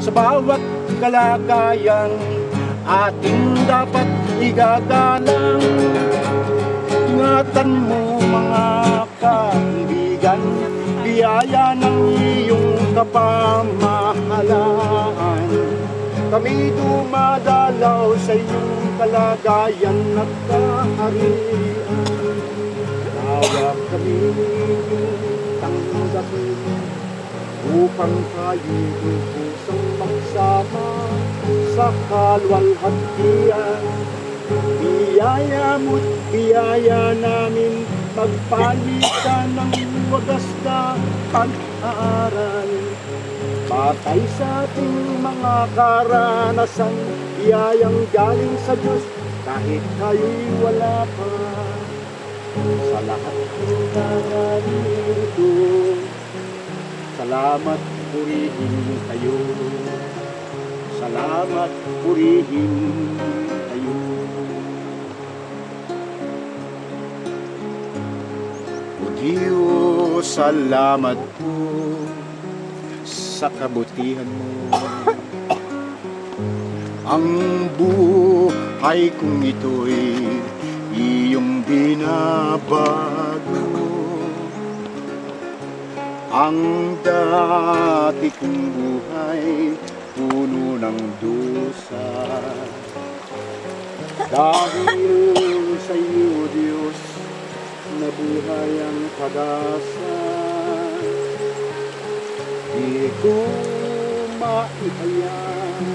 sa bawat kalagayan ating dapat igagalang. Ingatan mo mga kaibigan, biyaya ng iyong kapamahalaan. Kami dumadalaw sa iyong kalagayan at kaharian. Tawag kami tanggapin upang tayo pusang magsama sa kaluwalhatian. Biyaya mo't biyaya namin magpalitan ng wagas na pag-aaral. Patay sa ating mga karanasan, biyayang galing sa Diyos kahit tayo'y wala pa. Sa lahat ng narito, salamat, purihin kayo. Salamat, purihin kayo. O Diyos, salamat po sa kabutihan mo. Ang buhay kong ito'y iyong binabago. Ang dati kong buhay puno ng dusa. Dahil sa iyo, Diyos, nabuhay ang pag-asa. Di ko maihayag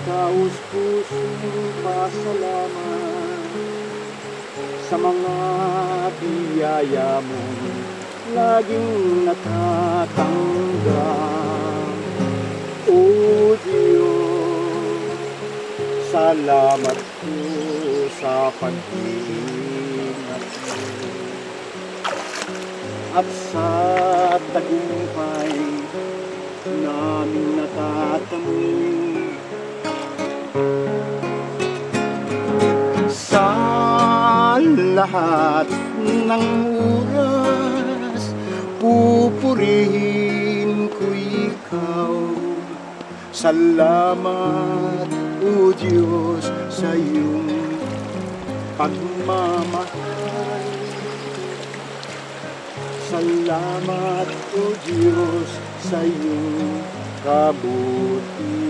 taus-pusong pasalamat sa mga biyaya mo laging natatanggap. O Diyos, salamat po sa pag-iingat mo at sa tagumpay namin natatamo. Sa lahat ng oras, pupurihin ko ikaw. Salamat, O Diyos, sa iyong pagmamahal. Salamat, O Diyos, sa iyong kabutihan.